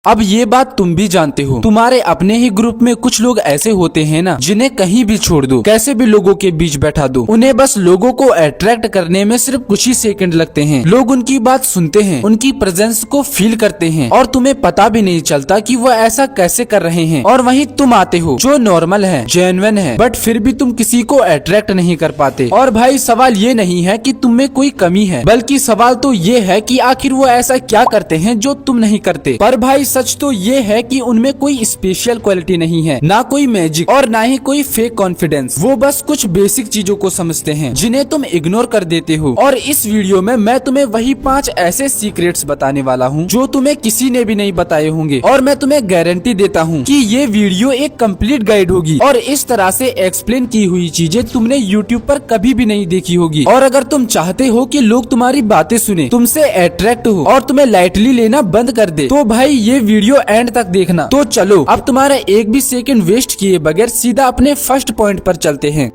अब ये बात तुम भी जानते हो, तुम्हारे अपने ही ग्रुप में कुछ लोग ऐसे होते हैं ना, जिन्हें कहीं भी छोड़ दो, कैसे भी लोगों के बीच बैठा दो, उन्हें बस लोगों को अट्रैक्ट करने में सिर्फ कुछ ही सेकंड लगते हैं। लोग उनकी बात सुनते हैं, उनकी प्रेजेंस को फील करते हैं और तुम्हें पता भी नहीं चलता कि वो ऐसा कैसे कर रहे हैं। और वहीं तुम आते हो जो नॉर्मल है, जेन्युइन है, बट फिर भी तुम किसी को अट्रैक्ट नहीं कर पाते। और भाई सवाल ये नहीं है कि तुम में कोई कमी है, बल्कि सवाल तो ये है कि आखिर वो ऐसा क्या करते हैं जो तुम नहीं करते। पर भाई सच तो ये है कि उनमें कोई स्पेशल क्वालिटी नहीं है, ना कोई मैजिक और ना ही कोई फेक कॉन्फिडेंस। वो बस कुछ बेसिक चीजों को समझते हैं जिन्हें तुम इग्नोर कर देते हो। और इस वीडियो में मैं तुम्हें वही 5 ऐसे सीक्रेट्स बताने वाला हूँ जो तुम्हें किसी ने भी नहीं बताए होंगे। और मैं तुम्हें गारंटी देता हूँ कि ये वीडियो एक कंप्लीट गाइड होगी और इस तरह से एक्सप्लेन की हुई चीजें तुमने यूट्यूब पर कभी भी नहीं देखी होगी। और अगर तुम चाहते हो कि लोग तुम्हारी बातें सुने, तुमसे अट्रैक्ट हो और तुम्हें लाइटली लेना बंद कर दे, तो भाई ये वीडियो एंड तक देखना। तो चलो अब तुम्हारा एक भी सेकंड वेस्ट किए बगैर सीधा अपने फर्स्ट पॉइंट पर चलते हैं।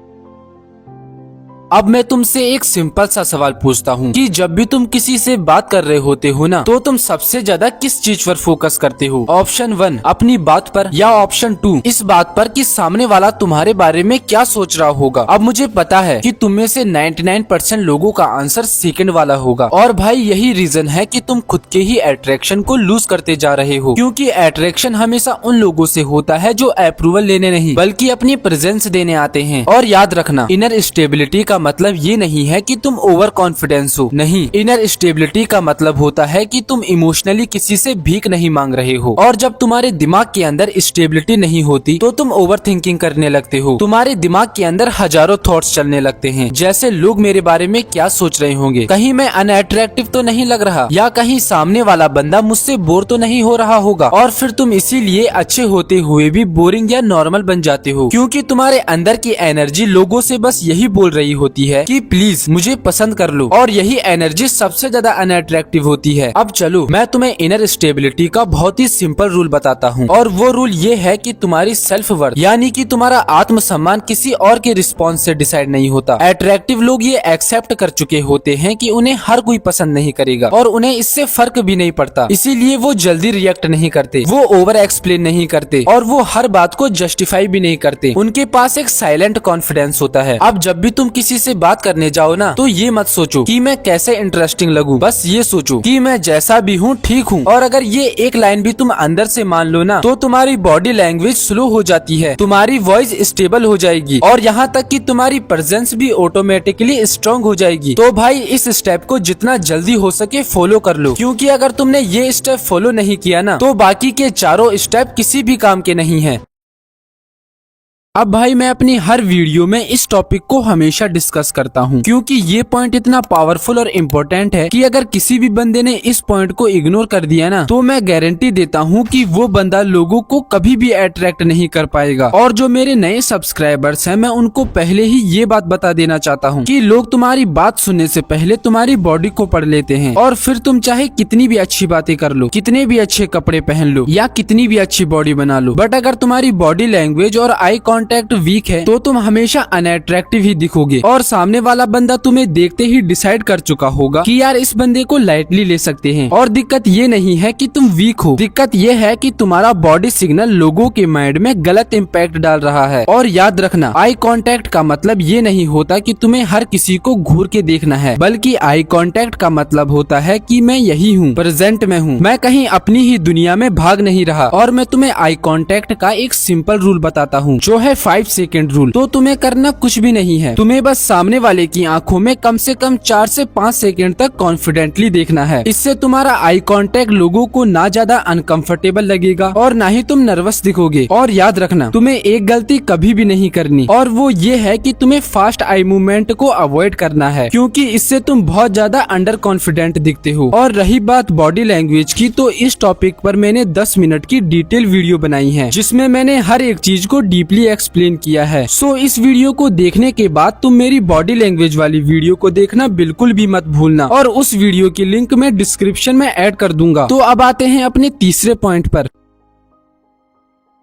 अब मैं तुमसे एक सिंपल सा सवाल पूछता हूँ कि जब भी तुम किसी से बात कर रहे होते हो ना, तो तुम सबसे ज्यादा किस चीज पर फोकस करते हो? ऑप्शन 1 अपनी बात पर, या ऑप्शन 2 इस बात पर कि सामने वाला तुम्हारे बारे में क्या सोच रहा होगा। अब मुझे पता है कि तुम में से 99% लोगों का आंसर सेकंड वाला होगा। और भाई यही रीजन है कि तुम खुद के ही अट्रैक्शन को लूज करते जा रहे हो, क्योंकि अट्रैक्शन हमेशा उन लोगों से होता है जो अप्रूवल लेने नहीं बल्कि अपनी प्रेजेंस देने आते हैं। और याद रखना, इनर स्टेबिलिटी का मतलब ये नहीं है कि तुम ओवर कॉन्फिडेंस हो, नहीं। इनर स्टेबिलिटी का मतलब होता है कि तुम इमोशनली किसी से भीख नहीं मांग रहे हो। और जब तुम्हारे दिमाग के अंदर स्टेबिलिटी नहीं होती तो तुम ओवर थिंकिंग करने लगते हो। तुम्हारे दिमाग के अंदर हजारों थॉट्स चलने लगते हैं, जैसे लोग मेरे बारे में क्या सोच रहे होंगे, कहीं मैं अनअट्रैक्टिव तो नहीं लग रहा, या कहीं सामने वाला बंदा मुझसे बोर तो नहीं हो रहा होगा। और फिर तुम इसीलिए अच्छे होते हुए भी बोरिंग या नॉर्मल बन जाते हो, क्योंकि तुम्हारे अंदर की एनर्जी लोगों से बस यही बोल रही होती है कि प्लीज मुझे पसंद कर लो। और यही एनर्जी सबसे ज्यादा अनअट्रैक्टिव होती है। अब चलो मैं तुम्हें इनर स्टेबिलिटी का बहुत ही सिंपल रूल बताता हूँ, और वो रूल ये है कि तुम्हारी सेल्फ वर्थ यानी कि तुम्हारा आत्मसम्मान किसी और के रिस्पॉन्स से डिसाइड नहीं होता। अट्रैक्टिव लोग ये एक्सेप्ट कर चुके होते हैं कि उन्हें हर कोई पसंद नहीं करेगा और उन्हें इससे फर्क भी नहीं पड़ता, इसीलिए वो जल्दी रिएक्ट नहीं करते, वो ओवर एक्सप्लेन नहीं करते और वो हर बात को जस्टिफाई भी नहीं करते। उनके पास एक साइलेंट कॉन्फिडेंस होता है। अब जब भी तुम किसी से बात करने जाओ ना, तो ये मत सोचो कि मैं कैसे इंटरेस्टिंग लगूं, बस ये सोचो कि मैं जैसा भी हूँ ठीक हूँ। और अगर ये एक लाइन भी तुम अंदर से मान लो ना, तो तुम्हारी बॉडी लैंग्वेज स्लो हो जाती है, तुम्हारी वॉइस स्टेबल हो जाएगी और यहाँ तक कि तुम्हारी प्रेजेंस भी ऑटोमेटिकली स्ट्रांग हो जाएगी। तो भाई इस स्टेप को जितना जल्दी हो सके फॉलो कर लो, क्योंकि अगर तुमने ये स्टेप फॉलो नहीं किया ना, तो बाकी के चारों स्टेप किसी भी काम के नहीं है। अब भाई मैं अपनी हर वीडियो में इस टॉपिक को हमेशा डिस्कस करता हूँ, क्योंकि ये पॉइंट इतना पावरफुल और इम्पोर्टेंट है कि अगर किसी भी बंदे ने इस पॉइंट को इग्नोर कर दिया ना, तो मैं गारंटी देता हूँ कि वो बंदा लोगों को कभी भी अट्रैक्ट नहीं कर पाएगा। और जो मेरे नए सब्सक्राइबर्स हैं, मैं उनको पहले ही ये बात बता देना चाहता हूँ कि लोग तुम्हारी बात सुनने से पहले तुम्हारी बॉडी को पढ़ लेते हैं, और फिर तुम चाहे कितनी भी अच्छी बातें कर लो, कितने भी अच्छे कपड़े पहन लो या कितनी भी अच्छी बॉडी बना लो, बट अगर तुम्हारी बॉडी लैंग्वेज और आई कॉन्टेक्ट वीक है तो तुम हमेशा अनअट्रैक्टिव ही दिखोगे। और सामने वाला बंदा तुम्हें देखते ही डिसाइड कर चुका होगा कि यार इस बंदे को लाइटली ले सकते हैं। और दिक्कत ये नहीं है कि तुम वीक हो, दिक्कत ये है कि तुम्हारा बॉडी सिग्नल लोगों के माइंड में गलत इम्पैक्ट डाल रहा है। और याद रखना, आई कॉन्टेक्ट का मतलब ये नहीं होता कि तुम्हें हर किसी को घूर के देखना है, बल्कि आई कॉन्टेक्ट का मतलब होता है कि मैं यही हूँ, प्रेजेंट में हूँ, मैं कहीं अपनी ही दुनिया में भाग नहीं रहा। और मैं तुम्हें आई कॉन्टेक्ट का एक सिंपल रूल बताता हूँ, जो है 5 सेकंड रूल। तो तुम्हें करना कुछ भी नहीं है, तुम्हें बस सामने वाले की आंखों में कम से कम 4 से 5 सेकंड तक कॉन्फिडेंटली देखना है। इससे तुम्हारा आई कांटेक्ट लोगों को ना ज्यादा अनकंफर्टेबल लगेगा और ना ही तुम नर्वस दिखोगे। और याद रखना, तुम्हें एक गलती कभी भी नहीं करनी, और वो ये है कि तुम्हें फास्ट आई मूवमेंट को अवॉइड करना है, क्योंकि इससे तुम बहुत ज्यादा अंडर कॉन्फिडेंट दिखते हो। और रही बात बॉडी लैंग्वेज की, तो इस टॉपिक पर मैंने 10 मिनट की डिटेल वीडियो बनाई है, जिसमें मैंने हर एक चीज को डीपली एक्सप्लेन किया है। सो इस वीडियो को देखने के बाद तुम मेरी बॉडी लैंग्वेज वाली वीडियो को देखना बिल्कुल भी मत भूलना, और उस वीडियो की लिंक मैं डिस्क्रिप्शन में ऐड कर दूंगा। तो अब आते हैं अपने तीसरे पॉइंट पर।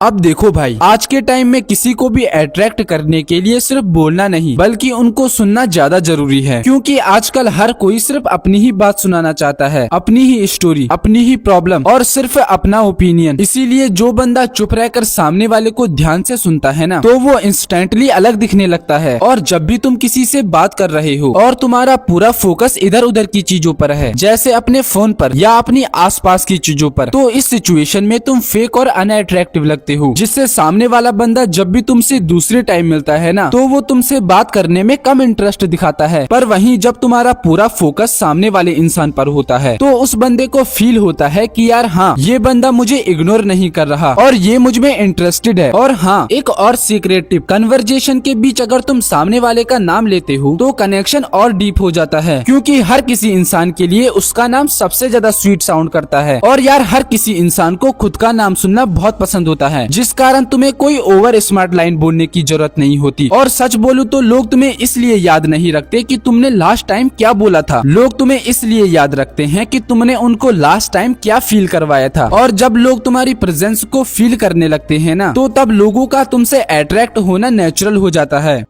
अब देखो भाई, आज के टाइम में किसी को भी अट्रैक्ट करने के लिए सिर्फ बोलना नहीं बल्कि उनको सुनना ज्यादा जरूरी है, क्योंकि आजकल हर कोई सिर्फ अपनी ही बात सुनाना चाहता है, अपनी ही स्टोरी, अपनी ही प्रॉब्लम और सिर्फ अपना ओपिनियन। इसीलिए जो बंदा चुप रहकर सामने वाले को ध्यान से सुनता है ना, तो वो इंस्टेंटली अलग दिखने लगता है। और जब भी तुम किसी से बात कर रहे हो और तुम्हारा पूरा फोकस इधर उधर की चीजों पर है, जैसे अपने फोन पर या अपनी आसपास की चीजों पर, तो इस सिचुएशन में तुम फेक और अनअट्रैक्टिव लगते हो, जिससे सामने वाला बंदा जब भी तुमसे दूसरे टाइम मिलता है ना, तो वो तुमसे बात करने में कम इंटरेस्ट दिखाता है। पर वहीं जब तुम्हारा पूरा फोकस सामने वाले इंसान पर होता है, तो उस बंदे को फील होता है कि यार हाँ, ये बंदा मुझे इग्नोर नहीं कर रहा और ये मुझ में इंटरेस्टेड है। और हाँ, एक और सीक्रेट टिप, कन्वर्जेशन के बीच अगर तुम सामने वाले का नाम लेते हो तो कनेक्शन और डीप हो जाता है, क्योंकि हर किसी इंसान के लिए उसका नाम सबसे ज्यादा स्वीट साउंड करता है। और यार, हर किसी इंसान को खुद का नाम सुनना बहुत पसंद होता है, जिस कारण तुम्हें कोई ओवर स्मार्ट लाइन बोलने की जरूरत नहीं होती। और सच बोलूं तो लोग तुम्हें इसलिए याद नहीं रखते कि तुमने लास्ट टाइम क्या बोला था, लोग तुम्हें इसलिए याद रखते हैं कि तुमने उनको लास्ट टाइम क्या फील करवाया था। और जब लोग तुम्हारी प्रेजेंस को फील करने लगते हैं ना, तो तब लोगों का तुमसे अट्रैक्ट होना नेचुरल हो जाता है।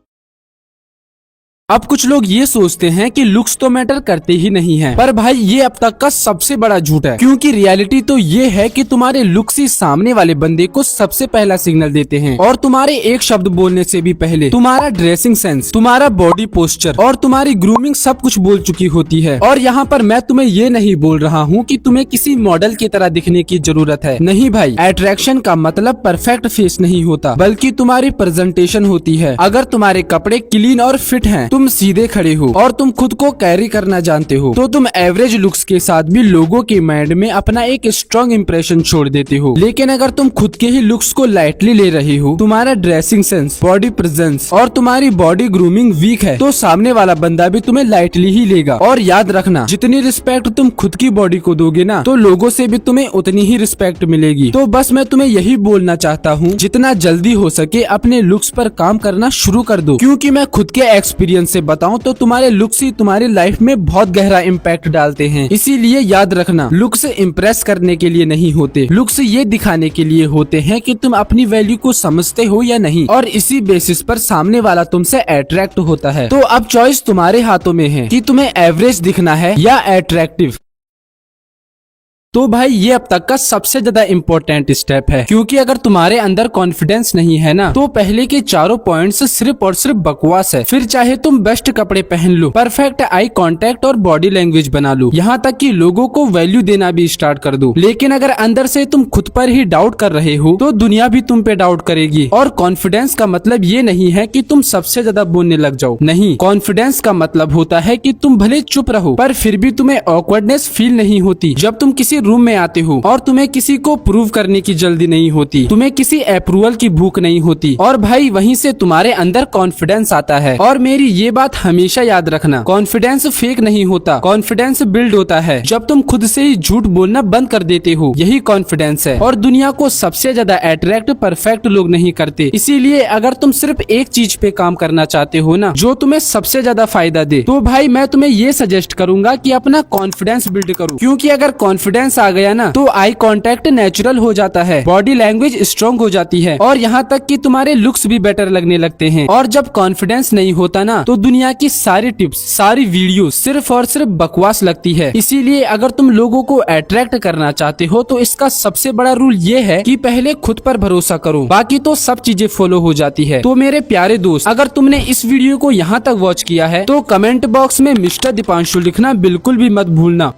अब कुछ लोग ये सोचते हैं कि लुक्स तो मैटर करते ही नहीं हैं, पर भाई ये अब तक का सबसे बड़ा झूठ है, क्योंकि रियलिटी तो ये है कि तुम्हारे लुक्स ही सामने वाले बंदे को सबसे पहला सिग्नल देते हैं। और तुम्हारे एक शब्द बोलने से भी पहले तुम्हारा ड्रेसिंग सेंस, तुम्हारा बॉडी पोस्चर और तुम्हारी ग्रूमिंग सब कुछ बोल चुकी होती है। और यहाँ पर मैं तुम्हें ये नहीं बोल रहा हूँ कि तुम्हें किसी मॉडल की तरह दिखने की जरूरत है, नहीं भाई। अट्रैक्शन का मतलब परफेक्ट फेस नहीं होता, बल्कि तुम्हारी प्रेजेंटेशन होती है। अगर तुम्हारे कपड़े क्लीन और फिट हैं, तुम सीधे खड़े हो और तुम खुद को कैरी करना जानते हो, तो तुम एवरेज लुक्स के साथ भी लोगों के माइंड में अपना एक स्ट्रॉन्ग इंप्रेशन छोड़ देते हो। लेकिन अगर तुम खुद के ही लुक्स को लाइटली ले रहे हो, तुम्हारा ड्रेसिंग सेंस, बॉडी प्रेजेंस और तुम्हारी बॉडी ग्रूमिंग वीक है, तो सामने वाला बंदा भी तुम्हें लाइटली ही लेगा। और याद रखना, जितनी रिस्पेक्ट तुम खुद की बॉडी को दोगे ना, तो लोगों से भी तुम्हें उतनी ही रिस्पेक्ट मिलेगी। तो बस मैं तुम्हें यही बोलना चाहता हूँ, जितना जल्दी हो सके अपने लुक्स पर काम करना शुरू कर दो, क्योंकि मैं खुद के एक्सपीरियंस से बताऊं तो तुम्हारे लुक्स ही तुम्हारी लाइफ में बहुत गहरा इम्पैक्ट डालते हैं। इसीलिए याद रखना, लुक्स इम्प्रेस करने के लिए नहीं होते, लुक्स ये दिखाने के लिए होते हैं कि तुम अपनी वैल्यू को समझते हो या नहीं, और इसी बेसिस पर सामने वाला तुमसे अट्रैक्ट होता है। तो अब चॉइस तुम्हारे हाथों में है कि तुम्हें एवरेज दिखना है या अट्रैक्टिव। तो भाई ये अब तक का सबसे ज्यादा इम्पोर्टेंट स्टेप है, क्योंकि अगर तुम्हारे अंदर कॉन्फिडेंस नहीं है ना, तो पहले के चारों पॉइंट्स सिर्फ और सिर्फ बकवास है। फिर चाहे तुम बेस्ट कपड़े पहन लो, परफेक्ट आई कांटेक्ट और बॉडी लैंग्वेज बना लो, यहाँ तक कि लोगों को वैल्यू देना भी स्टार्ट कर दो, लेकिन अगर अंदर से तुम खुद पर ही डाउट कर रहे हो, तो दुनिया भी तुम पे डाउट करेगी। और कॉन्फिडेंस का मतलब ये नहीं है कि तुम सबसे ज्यादा बोलने लग जाओ, नहीं। कॉन्फिडेंस का मतलब होता है कि तुम भले चुप रहो, पर फिर भी तुम्हें ऑकवर्डनेस फील नहीं होती। जब तुम किसी रूम में आते हो और तुम्हें किसी को प्रूव करने की जल्दी नहीं होती, तुम्हें किसी अप्रूवल की भूख नहीं होती, और भाई वहीं से तुम्हारे अंदर कॉन्फिडेंस आता है। और मेरी ये बात हमेशा याद रखना, कॉन्फिडेंस फेक नहीं होता, कॉन्फिडेंस बिल्ड होता है जब तुम खुद से ही झूठ बोलना बंद कर देते हो, यही कॉन्फिडेंस है। और दुनिया को सबसे ज्यादा अट्रैक्ट परफेक्ट लोग नहीं करते। इसीलिए अगर तुम सिर्फ एक चीज पे काम करना चाहते हो ना, जो तुम्हें सबसे ज्यादा फायदा दे, तो भाई मैं तुम्हें ये सजेस्ट करूंगा कि अपना कॉन्फिडेंस बिल्ड करो। क्योंकि अगर कॉन्फिडेंस आ गया ना, तो आई कांटेक्ट नेचुरल हो जाता है, बॉडी लैंग्वेज स्ट्रांग हो जाती है, और यहाँ तक कि तुम्हारे लुक्स भी बेटर लगने लगते हैं। और जब कॉन्फिडेंस नहीं होता ना, तो दुनिया की सारी टिप्स, सारी वीडियो सिर्फ और सिर्फ बकवास लगती है। इसीलिए अगर तुम लोगों को अट्रैक्ट करना चाहते हो, तो इसका सबसे बड़ा रूल ये है कि पहले खुद पर भरोसा करो, बाकी तो सब चीजें फॉलो हो जाती है। तो मेरे प्यारे दोस्त, अगर तुमने इस वीडियो को यहाँ तक वॉच किया है, तो कमेंट बॉक्स में मिस्टर दीपांशु लिखना बिल्कुल भी मत भूलना।